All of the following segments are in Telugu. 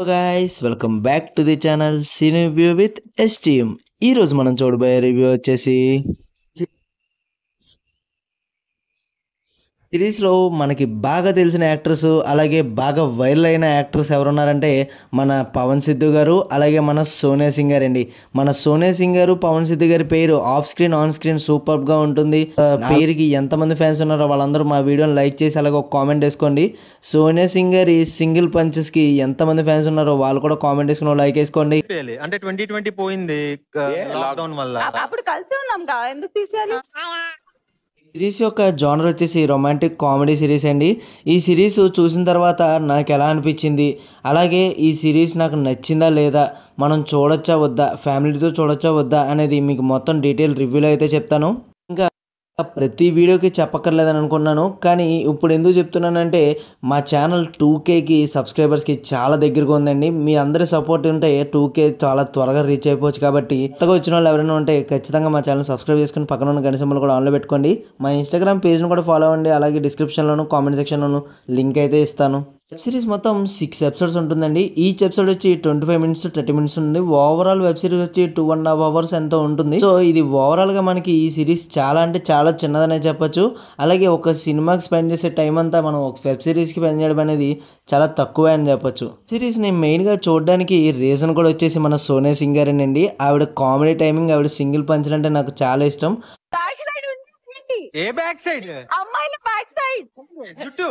Hello guys welcome back to the channel cine review with STM. ఈరోజు మనం చూడబోయే రివ్యూ వచ్చేసి సిరీస్లో మనకి బాగా తెలిసిన యాక్టర్స్ అలాగే బాగా వైరల్ అయిన యాక్టర్స్ ఎవరున్నారంటే మన పవన్ సిద్ధు గారు అలాగే మన సోనియా సింగ్ గారు అండి. మన సోనియా సింగ్ గారు పవన్ సిద్ధు గారి పేరు ఆఫ్ స్క్రీన్ ఆన్ స్క్రీన్ సూపర్గా ఉంటుంది. పేరుకి ఎంతమంది ఫ్యాన్స్ ఉన్నారో వాళ్ళందరూ మా వీడియోని లైక్ చేసి అలాగే ఒక కామెంట్ వేసుకోండి. సోనియా సింగ్ గారి సింగిల్ పంచెస్కి ఎంతమంది ఫ్యాన్స్ ఉన్నారో వాళ్ళు కూడా కామెంట్ వేసుకుని లైక్ వేసుకోండి. అంటే 2020 పోయింది లాక్డౌన్ వల్ల. అప్పుడు కలిసి ఉన్నాం కా ఎందుకు తీసేయాలి? సిరీస్ యొక్క జానర్ వచ్చేసి రొమాంటిక్ కామెడీ సిరీస్ అండి. ఈ సిరీస్ చూసిన తర్వాత నాకు ఎలా అనిపించింది, అలాగే ఈ సిరీస్ నాకు నచ్చిందా లేదా, మనం చూడొచ్చా వద్దా, ఫ్యామిలీతో చూడొచ్చా వద్దా అనేది మీకు మొత్తం డీటెయిల్ రివ్యూలో అయితే చెప్తాను. ఇంకా ప్రతి వీడియోకి చెప్పక్కర్లేదని అనుకున్నాను, కానీ ఇప్పుడు ఎందుకు చెప్తున్నానంటే మా ఛానల్ 2Kకి సబ్స్క్రైబర్స్కి చాలా దగ్గరగా ఉందండి. మీ అందరి సపోర్ట్ ఉంటే 2K చాలా త్వరగా రీచ్ అయిపోవచ్చు. కాబట్టి కొత్తగా వచ్చిన వాళ్ళు ఎవరైనా ఉంటే ఖచ్చితంగా మా ఛానల్ సబ్స్క్రైబ్ చేసుకుని పక్కన ఉన్న గంట సింబల్ కూడా ఆన్లో పెట్టుకోండి. మా ఇన్స్టాగ్రామ్ పేజ్ను కూడా ఫాలో అవ్వండి. అలాగే డిస్క్రిప్షన్లోను కామెంట్ సెక్షన్లోను లింక్ అయితే ఇస్తాను. వెబ్ సిరీస్ మొత్తం 6 ఎపిసోడ్స్ ఉంటుందండి. ఈచ్ ఎపిసోడ్ వచ్చి 25 మినిట్స్ 30 మినిట్స్ ఉంది. ఓవరాల్ వెబ్ సిరీస్ వచ్చి 2.5 అవర్స్ ఎంతో ఉంటుంది. సో ఇది ఓవరాల్గా మనకి ఈ సిరీస్ చాలా అంటే చాలా చిన్నదనే చెప్పొచ్చు. అలాగే ఒక సినిమాకి స్పెండ్ చేసే టైం అంతా మనం ఒక వెబ్ సిరీస్కి స్పెండ్ చేయడం అనేది చాలా తక్కువే అని చెప్పొచ్చు. సిరీస్ని మెయిన్గా చూడడానికి రీజన్ కూడా వచ్చేసి మన సోనియా సింగ్ గారేనండి. ఆవిడ కామెడీ టైమింగ్, ఆవిడ సింగిల్ పంచులు అంటే నాకు చాలా ఇష్టం. ఏ బ్యాక్ సైడ్ అమ్మాయిల బ్యాక్ సైడ్ జుట్టు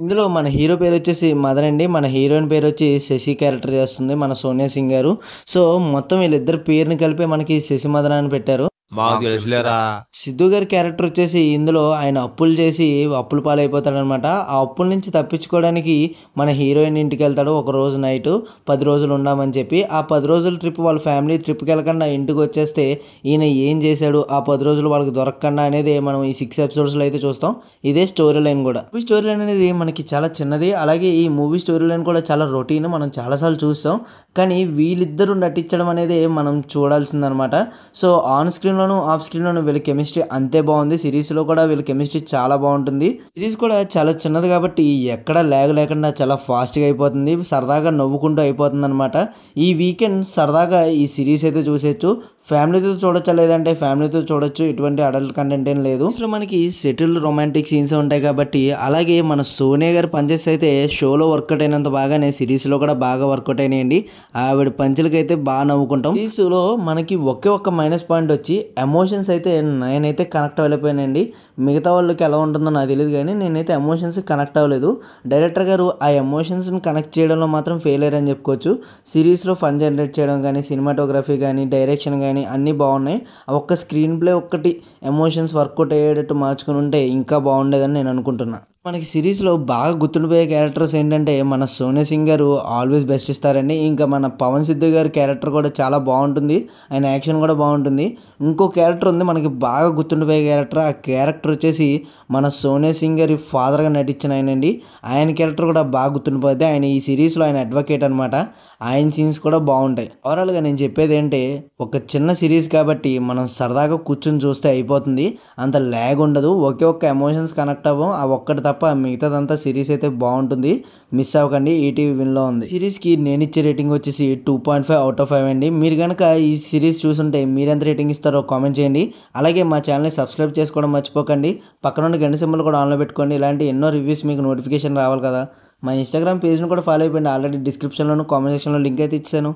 ఇందులో మన హీరో పేరు వచ్చేసి మదన్ అండి. మన హీరోయిన్ పేరు వచ్చి శశి క్యారెక్టర్ చేస్తుంది మన సోనియా సింగ్ గారు. సో మొత్తం వీళ్ళిద్దరు పేరుని కలిపి మనకి శశి మదన్ అని పెట్టారు. సిద్ధు గారి క్యారెక్టర్ వచ్చేసి ఇందులో ఆయన అప్పులు చేసి అప్పుల పాలైపోతాడు అనమాట. ఆ అప్పుల నుంచి తప్పించుకోవడానికి మన హీరోయిన్ ఇంటికి వెళ్తాడు. ఒక రోజు నైట్ 10 రోజులు ఉండామని చెప్పి ఆ 10 రోజుల ట్రిప్ వాళ్ళ ఫ్యామిలీ ట్రిప్కి వెళ్ళకుండా ఇంటికి వచ్చేస్తే ఈయన ఏం చేశాడు, ఆ 10 రోజులు వాళ్ళకి దొరకకుండా అనేది మనం ఈ 6 ఎపిసోడ్స్లో అయితే చూస్తాం. ఇదే స్టోరీ లైన్ కూడా. ఈ స్టోరీ లైన్ అనేది మనకి చాలా చిన్నది. అలాగే ఈ మూవీ స్టోరీ లైన్ కూడా చాలా రొటీన్, మనం చాలాసార్లు చూస్తాం. కానీ వీళ్ళిద్దరూ నటించడం అనేది మనం చూడాల్సిందనమాట. సో ఆన్ స్క్రీన్లోను ఆఫ్ స్క్రీన్లోను వీళ్ళ కెమిస్ట్రీ అంతే బాగుంది. సిరీస్లో కూడా వీళ్ళ కెమిస్ట్రీ చాలా బాగుంటుంది. సిరీస్ కూడా చాలా చిన్నది కాబట్టి ఎక్కడ ల్యాగ్ లేకుండా చాలా ఫాస్ట్గా అయిపోతుంది. సరదాగా నవ్వుకుంటూ అయిపోతుంది అనమాట. ఈ వీకెండ్ సరదాగా ఈ సిరీస్ అయితే చూసేయచ్చు. ఫ్యామిలీతో చూడొచ్చా లేదంటే ఫ్యామిలీతో చూడొచ్చు. ఎటువంటి అడల్ట్ కంటెంట్ ఏం లేదు. అసలు మనకి సెటిల్ రొమాంటిక్ సీన్స్ ఉంటాయి కాబట్టి. అలాగే మన సోనియా గారి పంచెస్ అయితే షోలో వర్కౌట్ అయినంత బాగానే సిరీస్లో కూడా బాగా వర్కౌట్ అయినాయండి. ఆవిడ పంచులకి అయితే బాగా నవ్వుకుంటాం. సిరీస్లో మనకి ఒకే ఒక్క మైనస్ పాయింట్ వచ్చి ఎమోషన్స్ అయితే నేనైతే కనెక్ట్ అవ్వలేకపోయానండి. మిగతా వాళ్ళకి ఎలా ఉంటుందో నాకు తెలియదు, కానీ నేనైతే ఎమోషన్స్ కనెక్ట్ అవ్వలేదు. డైరెక్టర్ గారు ఆ ఎమోషన్స్ని కనెక్ట్ చేయడంలో మాత్రం ఫెయిల్ అయ్యారని చెప్పుకోవచ్చు. సిరీస్లో ఫన్ జనరేట్ చేయడం కానీ, సినిమాటోగ్రఫీ కానీ, డైరెక్షన్ కానీ అన్నీ బాగున్నాయి. ఒక్క స్క్రీన్ ప్లే ఒక్కటి ఎమోషన్స్ వర్కౌట్ అయ్యేటట్టు మార్చుకుని ఉంటే ఇంకా బాగుండేదని నేను అనుకుంటున్నా. మనకి సిరీస్లో బాగా గుర్తుండిపోయే క్యారెక్టర్స్ ఏంటంటే మన సోనియా సింగ్ గారు ఆల్వేస్ బెస్ట్ ఇస్తారండి. ఇంకా మన పవన్ సిద్ధు గారి క్యారెక్టర్ కూడా చాలా బాగుంటుంది. ఆయన యాక్షన్ కూడా బాగుంటుంది. ఇంకో క్యారెక్టర్ ఉంది మనకి బాగా గుర్తుండిపోయే క్యారెక్టర్. ఆ క్యారెక్టర్ వచ్చేసి మన సోనియా సింగ్ గారి ఫాదర్గా నటించిన ఆయనండి. ఆయన క్యారెక్టర్ కూడా బాగా గుర్తుండిపోద్ది. ఆయన ఈ సిరీస్లో ఆయన అడ్వకేట్ అనమాట. ఆయన సీన్స్ కూడా బాగుంటాయి. ఓవరాల్గా నేను చెప్పేది ఏంటంటే ఒక చిన్న సిరీస్ కాబట్టి మనం సరదాగా కూర్చొని చూస్తే అయిపోతుంది. అంత ల్యాగ్ ఉండదు. ఒకే ఒక్క ఎమోషన్స్ కనెక్ట్ అవ్వం. ఆ ఒక్కటి తప్ప మిగతాదంతా సిరీస్ అయితే బాగుంటుంది. మిస్ అవ్వకండి. ఈటీవీ విన్లో ఉంది. సిరీస్కి నేను ఇచ్చే రేటింగ్ వచ్చేసి 2.5 అవుట్ ఆఫ్ 5 అండి. మీరు కనుక ఈ సిరీస్ చూసుంటే మీరు ఎంత రేటింగ్ ఇస్తారో కామెంట్ చేయండి. అలాగే మా ఛానల్ని సబ్స్క్రైబ్ చేసుకోవడం మర్చిపోకండి. పక్కన ఉన్న గంట సింబల్ కూడా ఆన్లో పెట్టుకోండి. ఇలాంటి ఎన్నో రివ్యూస్ మీకు నోటిఫికేషన్ రావాలి కదా. మా ఇన్స్టాగ్రామ్ పేజ్ను కూడా ఫాలో అయిపోయింది. ఆల్రెడీ డిస్క్రిప్షన్లోను కామెంట్ సెక్షన్లో లింక్ అయితే ఇచ్చాను.